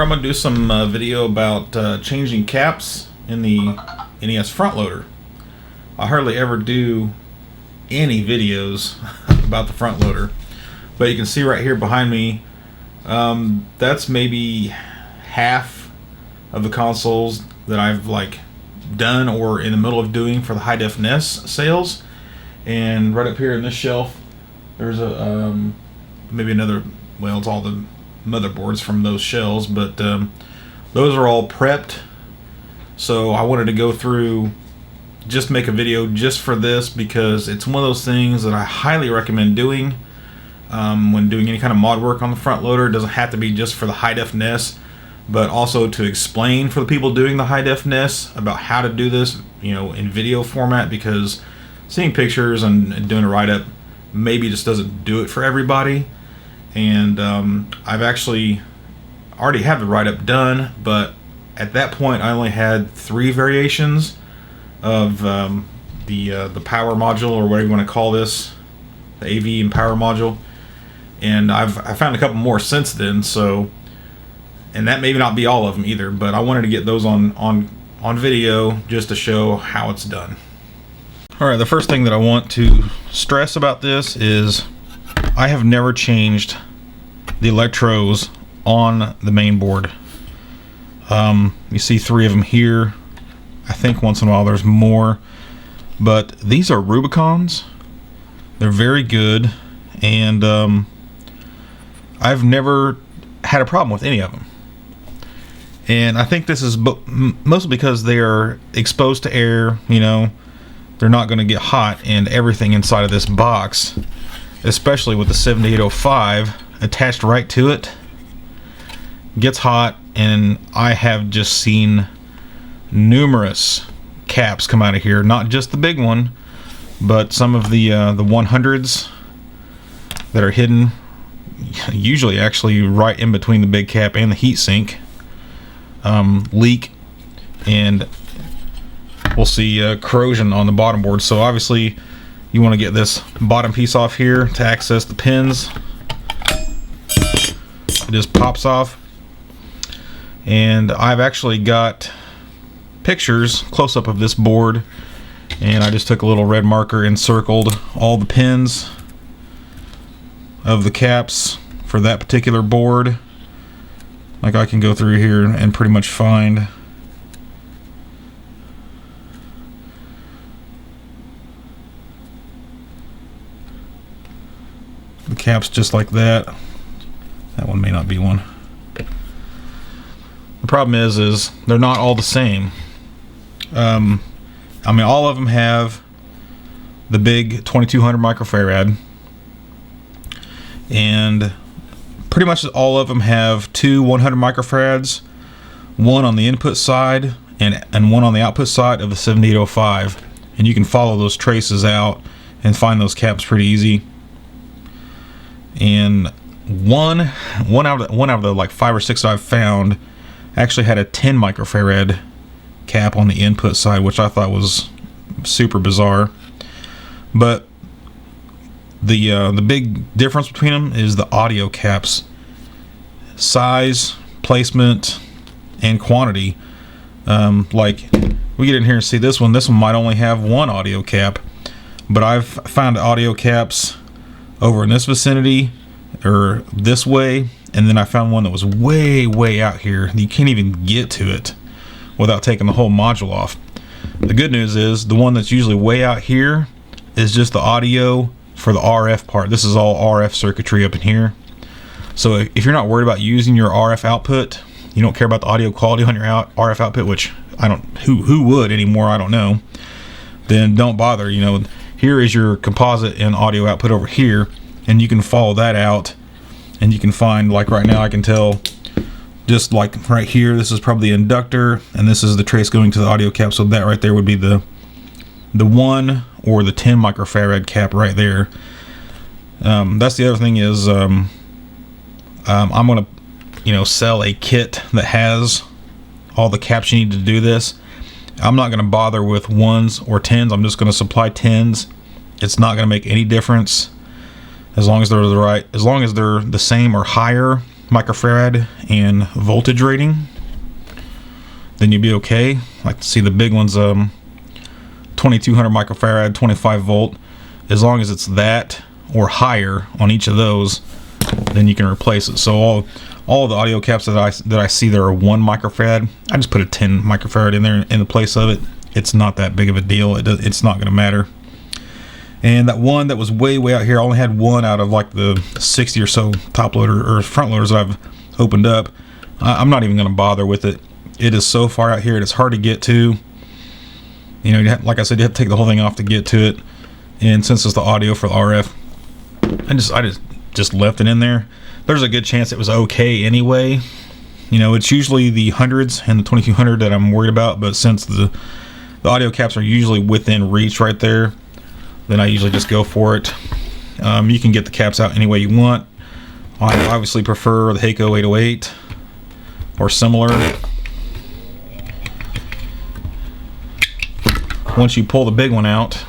I'm going to do some video about changing caps in the NES front loader. I hardly ever do any videos about the front loader, but you can see right here behind me, that's maybe half of the consoles that I've done or in the middle of doing for the high def NES sales. And right up here in this shelf, there's a maybe another, well, it's all the motherboards from those shells, but those are all prepped. So I wanted to go through, just make a video just for this, because it's one of those things that I highly recommend doing when doing any kind of mod work on the front loader. It doesn't have to be just for the high def NES, but also to explain for the people doing the high def NES about how to do this, in video format, because seeing pictures and doing a write-up maybe just doesn't do it for everybody. And I've actually already had the write-up done, but at that point I only had 3 variations of the power module, or whatever you want to call this, the AV and power module, and I found a couple more since then. So, and that may not be all of them either, but I wanted to get those on video just to show how it's done. Alright, the first thing that I want to stress about this is I have never changed the electrodes on the main board. You see 3 of them here. I think once in a while there's more, but these are Rubicons. They're very good, and I've never had a problem with any of them. And I think this is mostly because they are exposed to air. They're not going to get hot, and everything inside of this box, especially with the 7805 attached right to it, gets hot. And I have just seen numerous caps come out of here, not just the big one, but some of the 100s that are hidden, usually actually right in between the big cap and the heatsink, leak, and we'll see corrosion on the bottom board. So obviously you want to get this bottom piece off here to access the pins. It just pops off, and I've actually got pictures close up of this board, and I just took a little red marker and circled all the pins of the caps for that particular board. I can go through here and pretty much find the caps just like that. That one may not be one. The problem is they're not all the same. All of them have the big 2200 microfarad, and pretty much all of them have 2 100 microfarads, one on the input side and one on the output side of the 7805. And you can follow those traces out and find those caps pretty easy. And one out of the 5 or 6 I've found actually had a 10 microfarad cap on the input side, which I thought was super bizarre. But the big difference between them is the audio caps, size, placement, and quantity. We get in here and see this one might only have 1 audio cap, but I've found audio caps over in this vicinity or this way, and then I found one that was way out here. You can't even get to it without taking the whole module off. The good news is the one that's usually way out here is just the audio for the RF part. This is all RF circuitry up in here. So if you're not worried about using your RF output, you don't care about the audio quality on your RF output, which I don't, who would anymore, I don't know, then don't bother. Here is your composite and audio output over here, and you can follow that out, and you can find, right now I can tell, just right here, this is probably the inductor, and this is the trace going to the audio cap. So that right there would be the 1 or the 10 microfarad cap right there. That's the other thing is I'm gonna sell a kit that has all the caps you need to do this. I'm not gonna bother with 1s or 10s. I'm just gonna supply 10s. It's not gonna make any difference as long as they're the same or higher microfarad and voltage rating, then you'll be okay. Like to see the big ones, 2200 microfarad, 25 volt. As long as it's that or higher on each of those, then you can replace it. So all of the audio caps that I see there are 1 microfarad. I just put a 10 microfarad in there in the place of it. It's not that big of a deal. It's not going to matter. And that one that was way out here, I only had 1 out of like the 60 or so top loader or front loaders that I've opened up. I'm not even going to bother with it. It is so far out here, it's hard to get to. You know, like I said, you have to take the whole thing off to get to it. And since it's the audio for the RF, I just left it in there. There's a good chance it was okay anyway. You know, it's usually the hundreds and the 2200 that I'm worried about, but since the audio caps are usually within reach right there, then I usually just go for it. You can get the caps out any way you want. I obviously prefer the Heiko 808 or similar. Once you pull the big one out,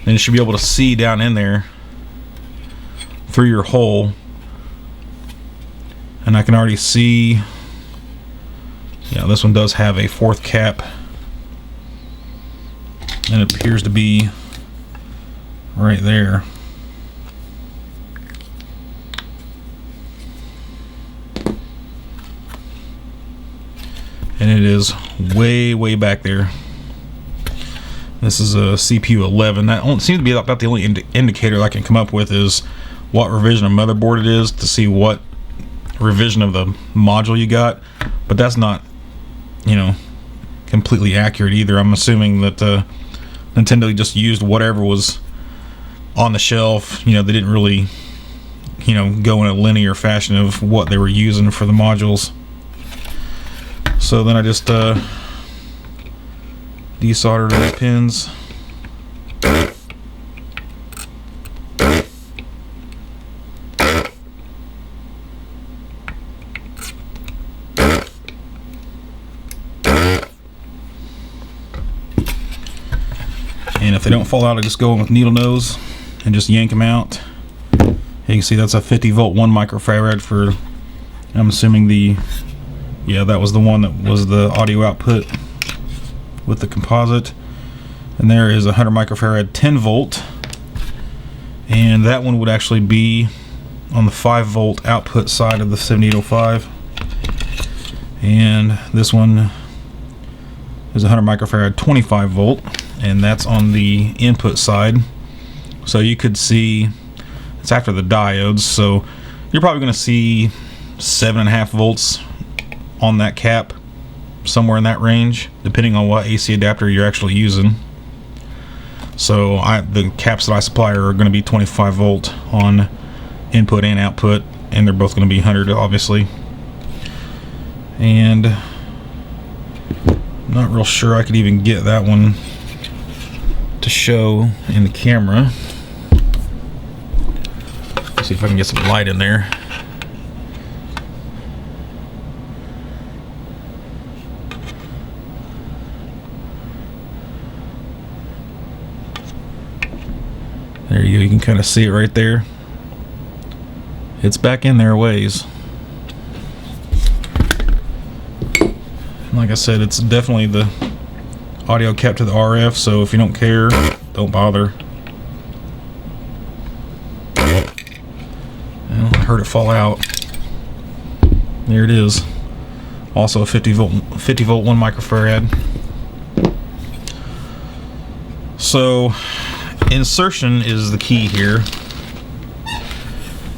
then you should be able to see down in there through your hole. And I can already see, yeah, this one does have a 4th cap, and it appears to be right there. And it is way back there. This is a CPU 11. That seems to be about the only indicator I can come up with is what revision of motherboard it is to see what revision of the module you got. But that's not, you know, completely accurate either. I'm assuming that Nintendo just used whatever was on the shelf. You know, they didn't really, you know, go in a linear fashion of what they were using for the modules. So then I just desolder those pins. And if they don't fall out, I just go in with needle nose and just yank them out. You can see that's a 50 volt 1 microfarad for, I'm assuming yeah, that was the one that was the audio output with the composite. And there is 100 microfarad 10 volt, and that one would actually be on the 5 volt output side of the 7805. And this one is 100 microfarad 25 volt, and that's on the input side. So you could see it's after the diodes, so you're probably going to see 7.5 volts on that cap, somewhere in that range, depending on what AC adapter you're actually using. So the caps that I supply are going to be 25 volt on input and output, and they're both going to be 100 obviously. And I'm not real sure I could even get that one to show in the camera. Let's see if I can get some light in there. There you go, you can kind of see it right there. It's back in there a ways. And like I said, it's definitely the audio cap to the RF, so if you don't care, don't bother. Well, I heard it fall out. There it is. Also a 50 volt 1 microfarad. So insertion is the key here.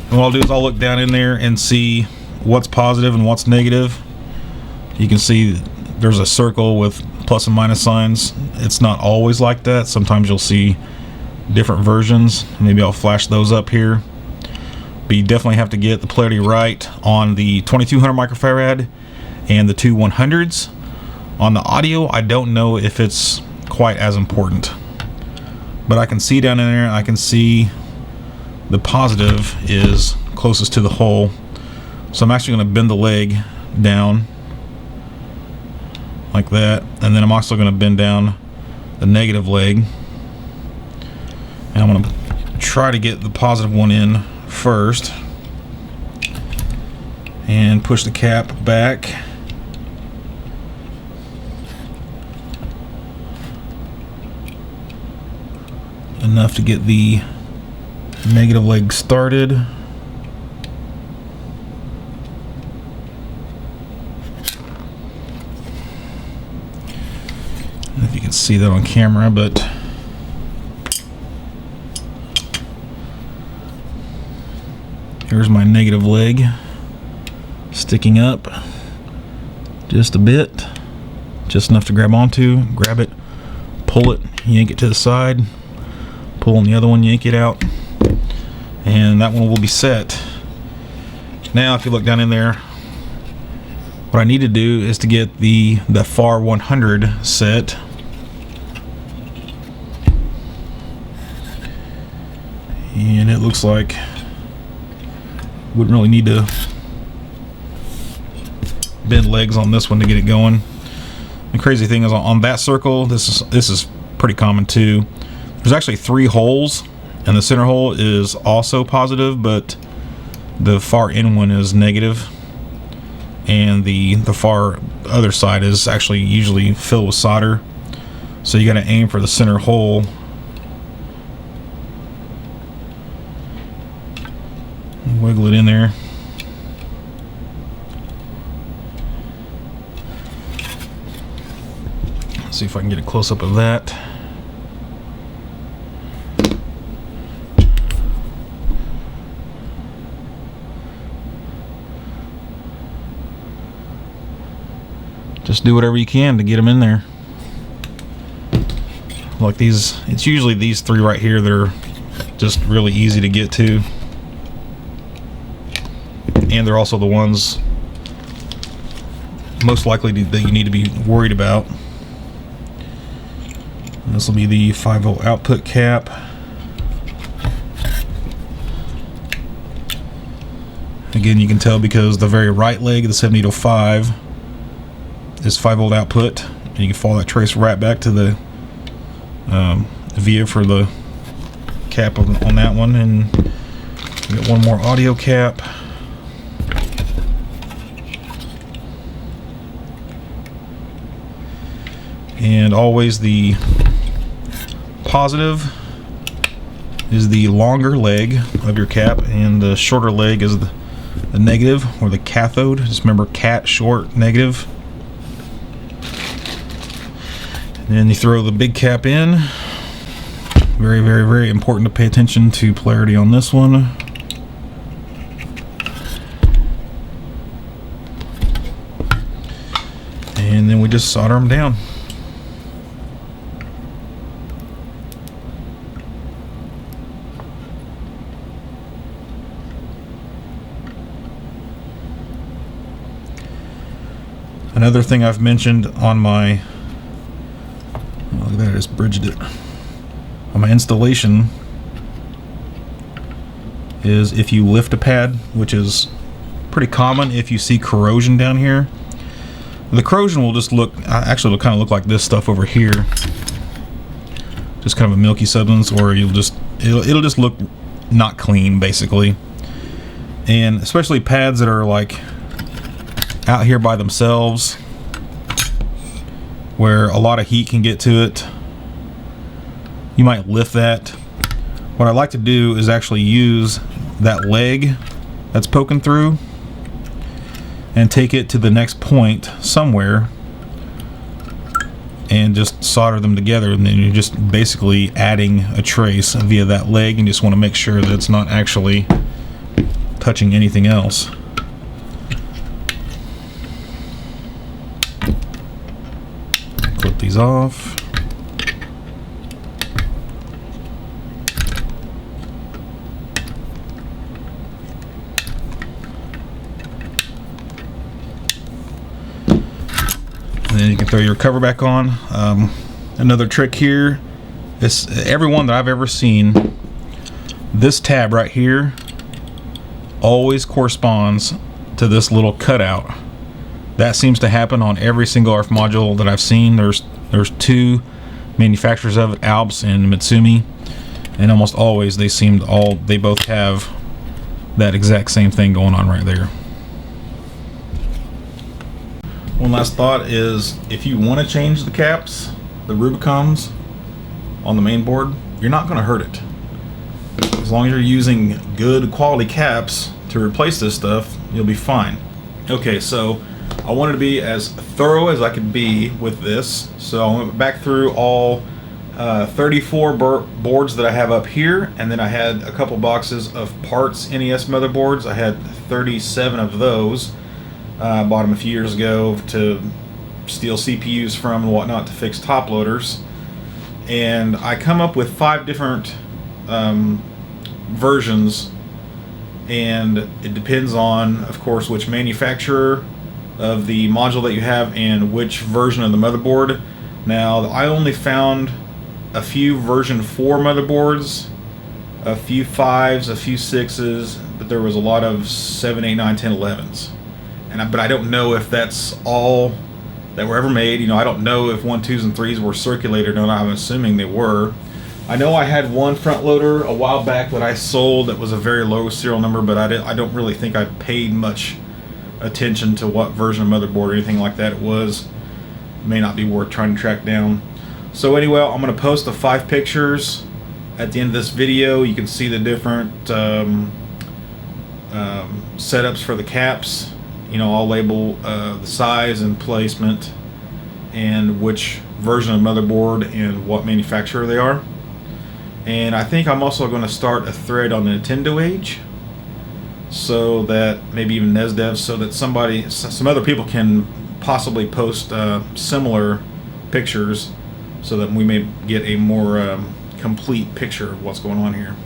And what I'll do is I'll look down in there and see what's positive and what's negative. You can see there's a circle with plus and minus signs. It's not always like that. Sometimes you'll see different versions. Maybe I'll flash those up here. But you definitely have to get the polarity right on the 2200 microfarad and the two 100s. On the audio, I don't know if it's quite as important. But I can see down in there, I can see the positive is closest to the hole. So I'm actually going to bend the leg down like that, and then I'm also going to bend down the negative leg, and I'm going to try to get the positive one in first. and push the cap back. Enough to get the negative leg started. I don't know if you can see that on camera, but here's my negative leg sticking up just a bit, just enough to grab onto, grab it, pull it, yank it to the side, pull on the other one, yank it out, and that one will be set. Now if you look down in there, what I need to do is to get the FAR 100 set. And it looks like wouldn't really need to bend legs on this one to get it going. The crazy thing is on that circle, this is pretty common too. There's actually 3 holes, and the center hole is also positive, but the far end one is negative, and the far other side is actually usually filled with solder. So you got to aim for the center hole. Wiggle it in there. Let's see if I can get a close up of that. Just do whatever you can to get them in there. Like these, it's usually these 3 right here that are just really easy to get to. And they're also the ones most likely that you need to be worried about. And this will be the 5-volt output cap. Again, you can tell because the very right leg of the 7805 is 5-volt output, and you can follow that trace right back to the via for the cap on that one. And we got one more audio cap. And always the positive is the longer leg of your cap, and the shorter leg is the negative, or the cathode. Just remember, cat short, negative. And then you throw the big cap in. Very, very, very important to pay attention to polarity on this one. And then we just solder them down. Another thing I've mentioned on my, look at that, I just bridged it, on my installation, is if you lift a pad, which is pretty common if you see corrosion down here. The corrosion will just look, actually it'll kind of look like this stuff over here, just kind of a milky substance, or it'll just look not clean basically. And especially pads that are like out here by themselves, where a lot of heat can get to it, you might lift that. What I like to do is actually use that leg that's poking through and take it to the next point somewhere and just solder them together, and then you're just basically adding a trace via that leg, and you just want to make sure that it's not actually touching anything else. Clip these off. And then you can throw your cover back on. Another trick here is, everyone that I've ever seen, this tab right here always corresponds to this little cutout. That seems to happen on every single RF module that I've seen. There's 2 manufacturers of it, Alps and Mitsumi, and almost always they both have that exact same thing going on right there. One last thought is, if you want to change the caps, the Rubicons on the main board, you're not going to hurt it. As long as you're using good quality caps to replace this stuff, you'll be fine. Okay, so I wanted to be as thorough as I could be with this, so I went back through all 34 boards that I have up here, and then I had a couple boxes of parts NES motherboards. I had 37 of those. I bought them a few years ago to steal CPUs from and whatnot to fix top loaders. And I come up with 5 different versions, and it depends on, of course, which manufacturer of the module that you have and which version of the motherboard. Now, I only found a few version 4 motherboards, a few 5s, a few 6s, but there was a lot of 7, 8, 9, 10, 11s. But I don't know if that's all that were ever made. You know, I don't know if 1, 2s, and 3s were circulated or not. I'm assuming they were. I know I had one front loader a while back that I sold that was a very low serial number, but I don't really think I paid much attention to what version of motherboard or anything like that it was. It may not be worth trying to track down. So anyway, I'm going to post the 5 pictures at the end of this video. You can see the different setups for the caps. You know, I'll label the size and placement and which version of motherboard and what manufacturer they are. And I think I'm also going to start a thread on the NintendoAge, so that maybe even NesDev, so that some other people can possibly post similar pictures, so that we may get a more complete picture of what's going on here.